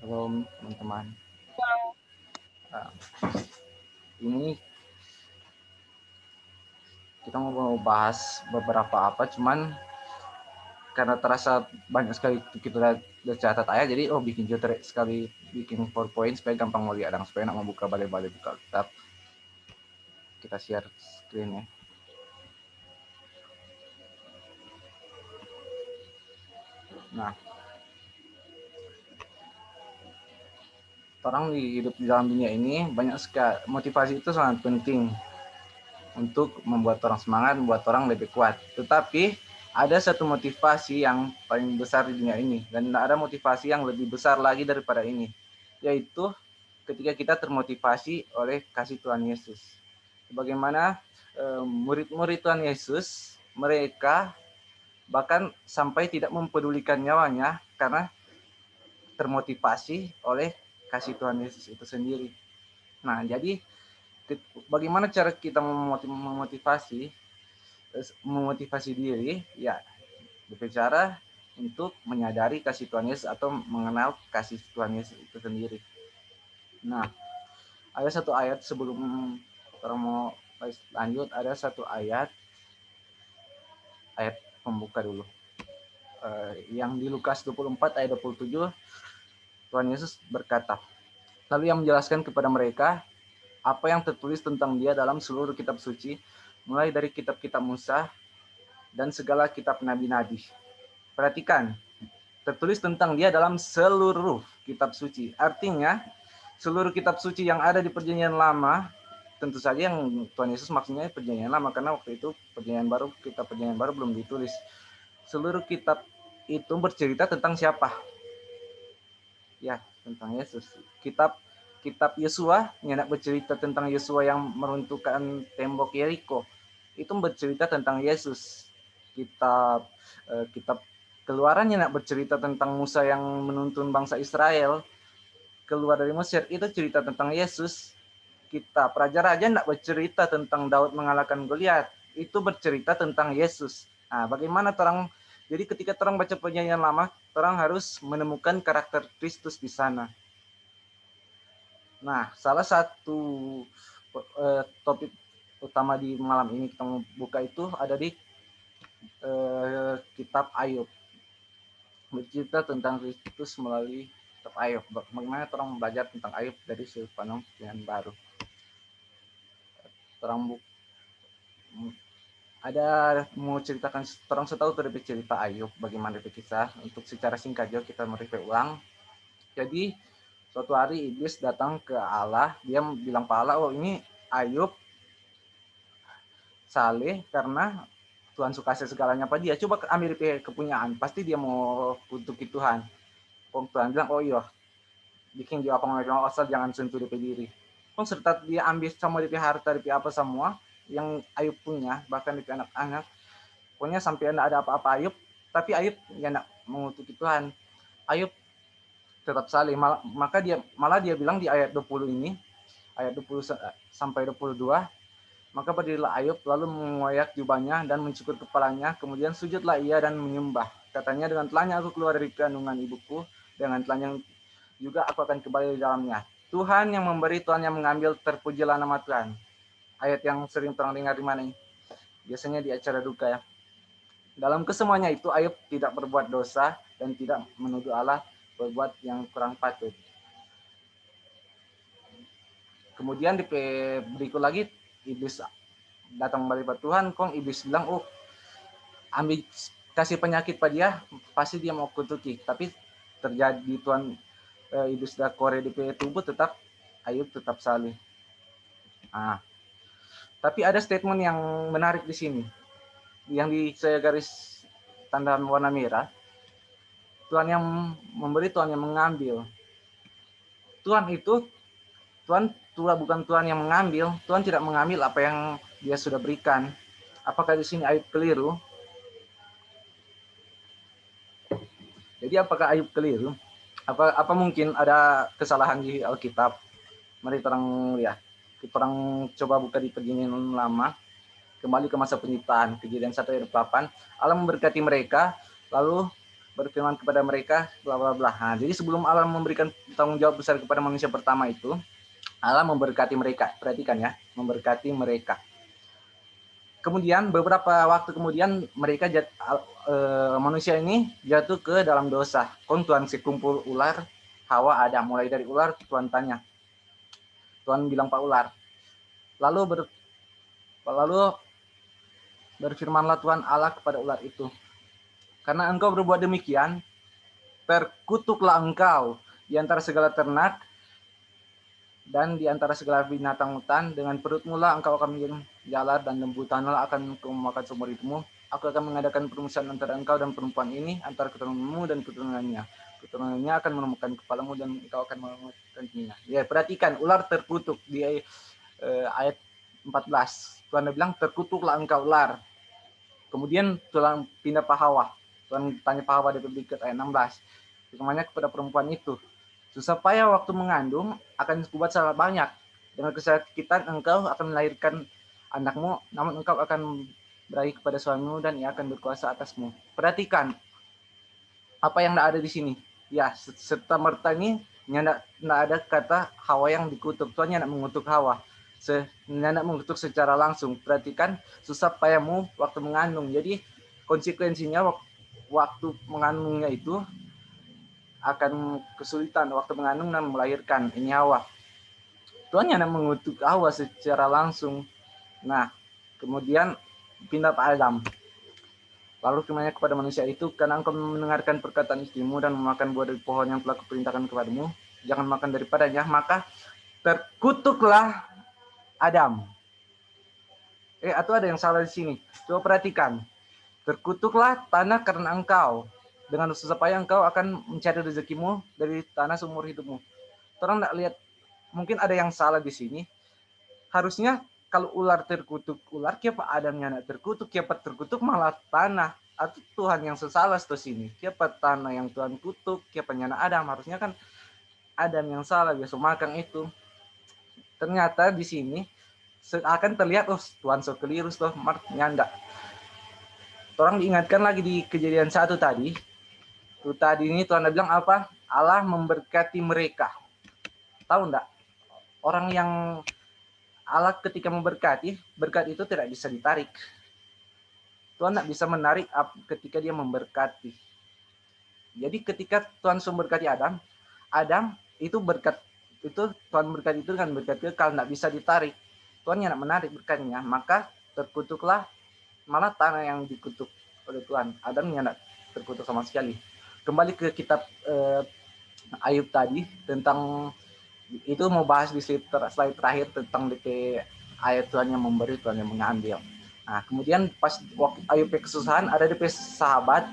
Halo teman-teman. Nah, ini kita mau bahas beberapa apa, cuman karena terasa banyak sekali kita udah catat aja, jadi bikin juga sekali bikin PowerPoint supaya gampang mau lihat, supaya nak membuka balik-balik buka kitab. Kita share screen ya. Nah, orang di hidup di dalam dunia ini banyak sekali motivasi itu sangat penting untuk membuat orang semangat, membuat orang lebih kuat. Tetapi ada satu motivasi yang paling besar di dunia ini, dan tidak ada motivasi yang lebih besar lagi daripada ini, yaitu ketika kita termotivasi oleh kasih Tuhan Yesus. Bagaimana murid-murid Tuhan Yesus, mereka bahkan sampai tidak mempedulikan nyawanya karena termotivasi oleh kasih Tuhan Yesus itu sendiri. Nah, jadi bagaimana cara kita memotivasi diri, ya berbicara untuk menyadari kasih Tuhan Yesus atau mengenal kasih Tuhan Yesus itu sendiri. Nah, ada satu ayat sebelum orang mau lanjut, ada satu ayat pembuka dulu, yang di Lukas 24 ayat 27. Tuhan Yesus berkata, lalu yang menjelaskan kepada mereka apa yang tertulis tentang dia dalam seluruh kitab suci, mulai dari kitab-kitab Musa dan segala kitab nabi-nabi. Perhatikan, tertulis tentang dia dalam seluruh kitab suci. Artinya, seluruh kitab suci yang ada di Perjanjian Lama, tentu saja yang Tuhan Yesus maksudnya Perjanjian Lama, karena waktu itu kitab Perjanjian Baru belum ditulis. Seluruh kitab itu bercerita tentang siapa? Ya, tentang Yesus. Kitab Yesua yang bercerita tentang Yesua yang meruntuhkan tembok Yeriko. Itu bercerita tentang Yesus. Kitab Keluaran yang bercerita tentang Musa yang menuntun bangsa Israel keluar dari Mesir, itu cerita tentang Yesus. Kitab Raja-Raja tidak bercerita tentang Daud mengalahkan Goliat, itu bercerita tentang Yesus. Nah, bagaimana orang, jadi ketika orang baca Perjanjian Lama, orang harus menemukan karakter Kristus di sana. Nah, salah satu topik utama di malam ini kita mau buka itu ada di kitab Ayub. Bercerita tentang Kristus melalui kitab Ayub. Bagaimana orang belajar tentang Ayub dari sudut pandang yang baru. Orang ada mau ceritakan, orang setahu tuh dari cerita Ayub, bagaimana itu kisah. Untuk secara singkat juga kita mereview ulang. Jadi suatu hari iblis datang ke Allah, dia bilang ke Allah, oh ini Ayub saleh karena Tuhan suka segalanya apa dia, coba ambil kepunyaan, pasti dia mau kutuki Tuhan. Tuhan bilang, oh iya, bikin dia apa mau asal jangan sentuh DP diri. Serta dia ambil sama DP harta, DP apa semua yang Ayub punya, bahkan DP anak-anak. Pokoknya sampai tidak ada apa-apa Ayub, tapi Ayub ya tidak mengutuki Tuhan. Ayub tetap saleh, malah dia bilang di ayat 20 ini, ayat 20 sampai 22, maka berdirilah Ayub lalu mengoyak jubahnya dan mencukur kepalanya, kemudian sujudlah ia dan menyembah. Katanya, dengan telahnya aku keluar dari kandungan ibuku, dengan telahnya juga aku akan kembali di dalamnya. Tuhan yang memberi, Tuhan yang mengambil, terpujilah nama Tuhan. Ayat yang sering terang dengar di mana ini? Biasanya di acara duka ya. Dalam kesemuanya itu Ayub tidak berbuat dosa dan tidak menuduh Allah berbuat yang kurang patut. Kemudian di berikut lagi iblis datang balik ke Tuhan, iblis bilang, oh ambil kasih penyakit pada dia, pasti dia mau kutuki. Tapi terjadi Tuhan, iblis dah kore di tubuh, tetap Ayub tetap saleh. Nah, tapi ada statement yang menarik di sini, yang di saya garis tanda warna merah. Tuhan yang memberi, Tuhan yang mengambil. Tuhan bukan Tuhan yang mengambil. Tuhan tidak mengambil apa yang dia sudah berikan. Apakah di sini Ayub keliru? Jadi apakah Ayub keliru? Apa mungkin ada kesalahan di Alkitab? Mari kita lihat. Kita coba buka di Perjanjian Lama, kembali ke masa penciptaan, Kejadian 1 ayat 8. Allah memberkati mereka, lalu berfirman kepada mereka, bla bla bla. Nah, jadi sebelum Allah memberikan tanggung jawab besar kepada manusia pertama itu, Allah memberkati mereka. Perhatikan ya, memberkati mereka. Kemudian beberapa waktu kemudian mereka manusia ini jatuh ke dalam dosa. Kon Tuhan sekumpul ular, Hawa ada. Mulai dari ular Tuhan tanya. Tuhan bilang Pak ular. Lalu berfirmanlah Tuhan Allah kepada ular itu. Karena engkau berbuat demikian, terkutuklah engkau di antara segala ternak dan di antara segala binatang hutan. Dengan perutmu lah engkau akan menjadi jalar, dan lembu tanah akan engkau makan seumur hidupmu. Aku akan mengadakan permusuhan antara engkau dan perempuan ini, antara keturunanmu dan keturunannya. Keturunannya akan menemukan kepalamu dan engkau akan menemukan ininya. Ya, perhatikan, ular terkutuk di ayat 14. Tuhan bilang, terkutuklah engkau ular. Kemudian Tuhan pindah ke Hawa. Tuhan tanya ke Hawa di ayat 16. Firman-Nya kepada perempuan itu, supaya waktu mengandung akan kubuat sangat banyak. Dengan kesakitan engkau akan melahirkan anakmu, namun engkau akan berakhir kepada suamimu dan ia akan berkuasa atasmu. Perhatikan apa yang ada di sini. Ya, serta merta ini tidak ada kata Hawa yang dikutuk. Tuhan tidak mengutuk Hawa. Tidak mengutuk secara langsung. Perhatikan, susah payahmu waktu mengandung. Jadi konsekuensinya waktu mengandungnya itu akan kesulitan waktu mengandung dan melahirkan. Ini Hawa. Tuhan tidak mengutuk Hawa secara langsung. Nah, kemudian pindah ke Adam. Lalu firman-Nya kepada manusia itu, karena engkau mendengarkan perkataan istrimu dan memakan buah dari pohon yang telah kuperintahkan kepadamu, jangan makan daripadanya, maka terkutuklah Adam. Atau ada yang salah di sini. Coba perhatikan. Terkutuklah tanah karena engkau. Dengan susah payah engkau akan mencari rezekimu dari tanah seumur hidupmu. Orang tidak lihat, mungkin ada yang salah di sini. Harusnya kalau ular terkutuk ular, siapa Adamnya nak terkutuk, siapa terkutuk malah tanah. Atau Tuhan yang sesalah di sini. Siapa tanah yang Tuhan kutuk, siapa nyana Adam. Harusnya kan Adam yang salah, biasa makan itu. Ternyata di sini akan terlihat, Tuhan so keliru, nyanda. Orang diingatkan lagi di Kejadian 1 tadi. Tadi ini Tuhan bilang apa? Allah memberkati mereka. Tahu enggak? Orang yang Allah ketika memberkati, berkat itu tidak bisa ditarik. Tuhan tidak bisa menarik ketika dia memberkati. Jadi ketika Tuhan memberkati Adam, Adam itu berkat itu Tuhan berkat itu kan berkat kekal, tidak bisa ditarik. Tuhan yang menarik berkatnya, maka terkutuklah malah tanah yang dikutuk oleh Tuhan. Adam yang tidak terkutuk sama sekali. Kembali ke kitab Ayub tadi tentang itu mau bahas di slide terakhir tentang DP ayat Tuhan yang memberi, Tuhan yang mengambil. Nah, kemudian pas waktu Ayub kesusahan, ada DP sahabat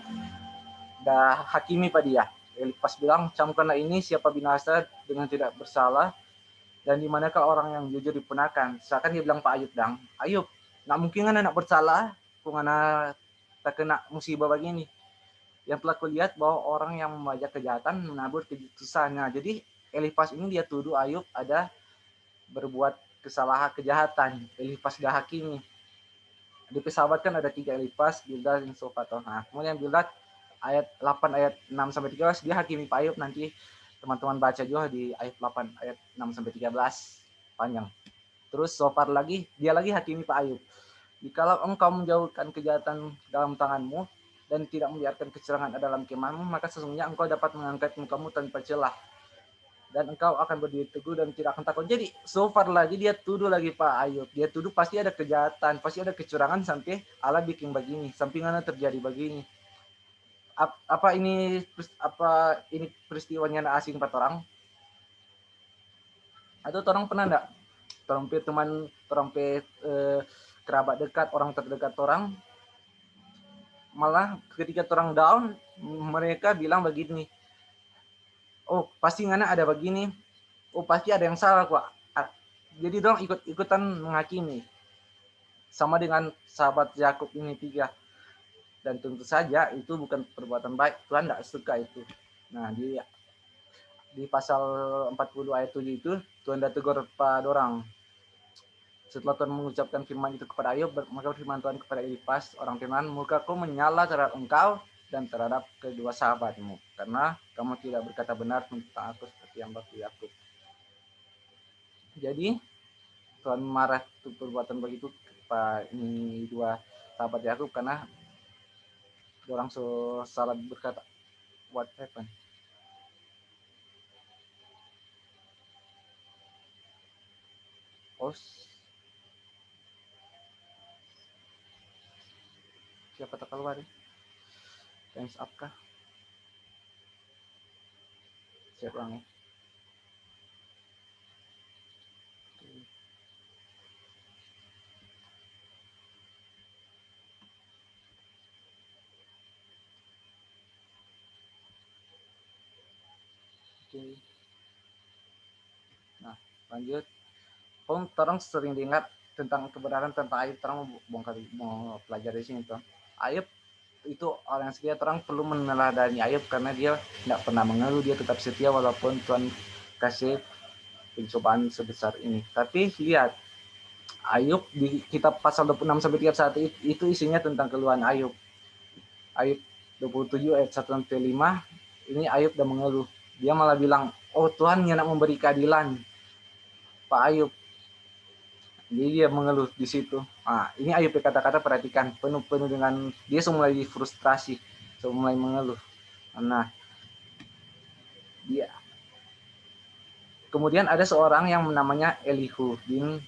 dah hakimi pada dia. Pas bilang, camkanlah ini siapa binasa dengan tidak bersalah, dan dimanakah orang yang jujur dipunakan. Seakan dia bilang Pak Ayub dang, Ayub, nak mungkin kan anak bersalah, kung anak tak kena musibah begini. Yang telah kulihat bahwa orang yang membajak kejahatan menabur kesusahannya. Jadi Elifas ini dia tuduh Ayub ada berbuat kesalahan kejahatan. Elifas dah hakimi. Di pesawat kan ada 3 Elifas, Bildad dan Sofar. Nah, kemudian Bildad ayat 8 ayat 6 sampai 13 dia hakimi Pak Ayub. Nanti teman-teman baca juga di ayat 8 ayat 6 sampai 13 panjang. Terus Sofar lagi, dia lagi hakimi Pak Ayub. Jikalau engkau menjauhkan kejahatan dalam tanganmu dan tidak membiarkan kecurangan ada dalam kemahmu, maka sesungguhnya engkau dapat mengangkat mukamu tanpa celah. Dan engkau akan berdiri teguh dan tidak akan takut. Jadi so far lagi dia tuduh lagi Pak Ayub. Dia tuduh pasti ada kejahatan, pasti ada kecurangan sampai Allah bikin begini, sampai mana terjadi begini. Apa ini peristiwanya asing Pak orang? Atau orang pernah enggak? Trompet teman, trompet kerabat dekat, orang terdekat orang, malah ketika orang down, mereka bilang begini, oh pasti ngana ada begini, oh pasti ada yang salah kok. Jadi dong ikut-ikutan menghakimi. Sama dengan sahabat Yakub ini 3. Dan tentu saja itu bukan perbuatan baik. Tuhan tidak suka itu. Nah di pasal 40 ayat 7 itu Tuhan dah tegur pada orang. Setelah Tuhan mengucapkan firman itu kepada Ayub, maka firman Tuhan kepada Elifas, orang Teman, mukaku menyala terhadap engkau dan terhadap kedua sahabatmu, karena kamu tidak berkata benar tentang aku seperti yang waktu Yakub. Jadi Tuhan marah untuk perbuatan begitu kepada ini dua sahabat Yakub karena orang salah berkata what happened. Oh, siapa tak keluar? Times up kah? Siapa orangnya? Oke. Nah, lanjut. Orang sering diingat tentang kebenaran tentang Ayub. Terang mau pelajari sini tuh. Ayub itu orang setia, terang perlu meneladani Ayub karena dia tidak pernah mengeluh, dia tetap setia walaupun Tuhan kasih pencobaan sebesar ini. Tapi lihat, Ayub di kitab pasal 26 sampai 31 itu isinya tentang keluhan Ayub. Ayub 27 ayat 1 sampai 5, ini Ayub udah mengeluh. Dia malah bilang, "Oh Tuhan yang nak memberi keadilan." Pak Ayub. Jadi dia mengeluh di situ. Nah, ini Ayub kata-kata perhatikan, penuh dengan dia mulai frustrasi, mulai mengeluh. Nah, dia kemudian ada seorang yang namanya Elihu bin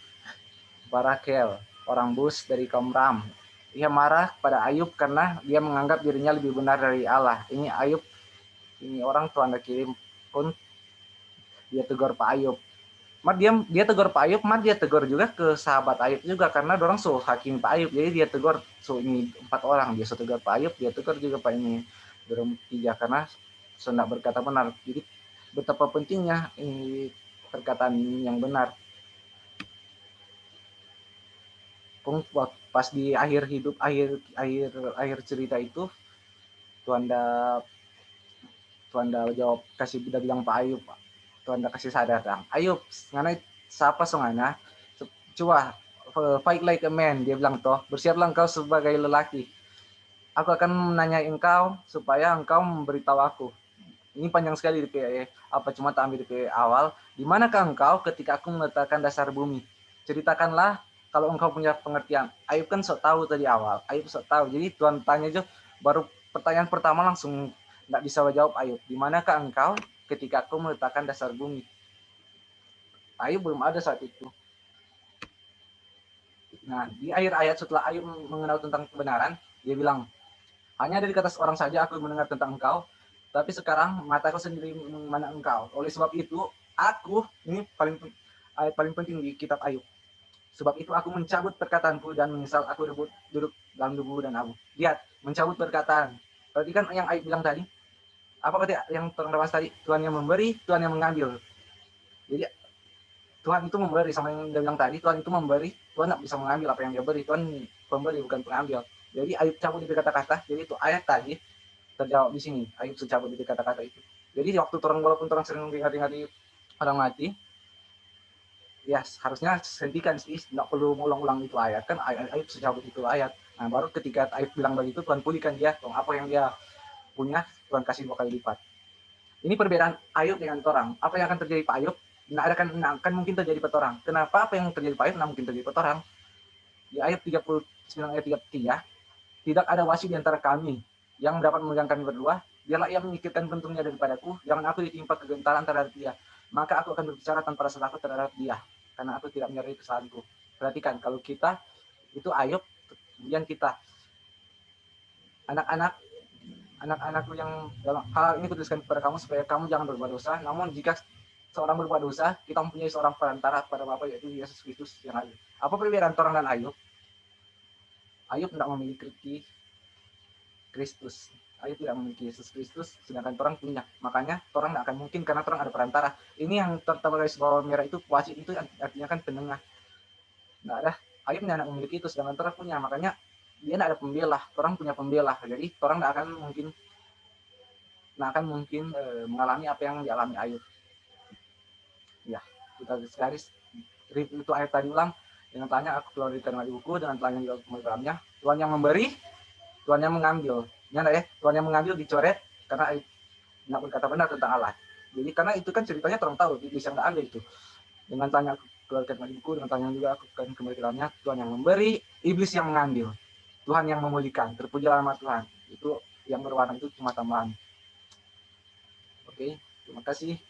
Barakel, orang Bus dari kaum Ram. Ia marah pada Ayub karena dia menganggap dirinya lebih benar dari Allah. Ini Ayub, ini orang Tuhan kirim pun dia tegur Pak Ayub. Dia tegur Pak Ayub, dia tegur juga ke sahabat Ayub juga karena orang hakim Pak Ayub. Jadi dia tegur ini 4 orang, dia tegur Pak Ayub, dia tegur juga Pak ini bertiga karena hendak berkata benar. Jadi betapa pentingnya ini perkataan yang benar. Pas di akhir hidup, akhir cerita itu Tuhan jawab, kasih udah bilang Pak Ayub, Tuhan kasih sadar dong. Ayub, ngana siapa songana? Coba fight like a man, dia bilang toh, bersiaplah engkau sebagai lelaki. Aku akan menanya engkau supaya engkau memberitahu aku. Ini panjang sekali di PE, apa cuma tak ambil di PE awal. Di manakah engkau ketika aku meletakkan dasar bumi? Ceritakanlah kalau engkau punya pengertian. Ayub kan sok tahu tadi awal. Ayub sok tahu. Jadi Tuhan tanya aja, baru pertanyaan pertama langsung nggak bisa jawab Ayub. Di manakah engkau ketika aku meletakkan dasar bumi? Ayub belum ada saat itu. Nah, di akhir ayat setelah Ayub mengenal tentang kebenaran, dia bilang, hanya dari kata seorang saja aku mendengar tentang engkau, tapi sekarang mataku sendiri memandang engkau. Oleh sebab itu, aku, ini ayat paling penting di kitab Ayub. Sebab itu aku mencabut perkataanku dan menyesal aku duduk dalam debu dan abu. Lihat, mencabut perkataan. Berarti kan yang Ayub bilang tadi, apa kata yang terang tadi? Tuhan yang memberi, Tuhan yang mengambil. Jadi Tuhan itu memberi, sama yang dia bilang tadi, Tuhan itu memberi, Tuhan tidak bisa mengambil apa yang dia beri. Tuhan pemberi, bukan pengambil. Jadi Ayub cabut di kata-kata, jadi itu ayat tadi terjawab di sini. Ayub cabut di kata-kata itu. Jadi waktu orang, walaupun orang sering dengar orang mati, ya harusnya hentikan sih, nggak perlu ngulang-ulang itu ayat kan. Ayub cabut itu ayat. Nah baru ketika Ayub bilang begitu, Tuhan pulihkan dia, apa yang dia punya Tuhan kasih 2 kali lipat. Ini perbedaan Ayub dengan orang. Apa yang akan terjadi Pak Ayub? Nggak akan mungkin terjadi pada orang. Kenapa apa yang terjadi Pak Ayub nggak mungkin terjadi pada orang? Di ayat 39 ayat 33, tidak ada wasi di antara kami yang dapat memegang kami berdua. Dialah yang menyingkirkan kentungnya daripadaku, jangan aku ditimpa kegentaran terhadap dia. Maka aku akan berbicara tanpa rasa takut terhadap dia, karena aku tidak menyadari kesalahanku. Perhatikan, kalau kita itu Ayub, kemudian kita anak-anakku yang dalam hal ini kutuliskan kepada kamu supaya kamu jangan berbuat dosa. Namun jika seorang berbuat dosa, kita mempunyai seorang perantara kepada Bapa, yaitu Yesus Kristus yang ada. Apa perbedaan orang dan Ayub? Ayub tidak memiliki Kristus. Ayub tidak memiliki Yesus Kristus, sedangkan orang punya. Makanya orang tidak akan mungkin karena orang ada perantara. Ini yang tertera garis bawah merah itu, wasit itu artinya kan penengah. Nggak ada. Ayub tidak memiliki itu, sedangkan orang punya. Makanya dia tidak ada pembela. Orang punya pembela. Jadi orang tidak akan mungkin mengalami apa yang dialami Ayub. Ya, kita garis itu ayat tadi ulang. Dengan tanya aku keluar dari terima di buku, dengan tanya juga kembali dalamnya. Tuhan yang memberi, Tuhan yang mengambil. Nyana Tuhan yang mengambil dicoret karena nak berkata benar tentang Allah. Jadi karena itu kan ceritanya orang tahu iblis yang nggak ambil itu. Dengan tanya keluarkan ibuku, dengan tanya juga aku akan kembali ke dalamnya. Tuhan yang memberi, iblis yang mengambil. Tuhan yang memulihkan, terpujilah nama Tuhan. Itu yang berwarna itu cuma tambahan. Oke, terima kasih.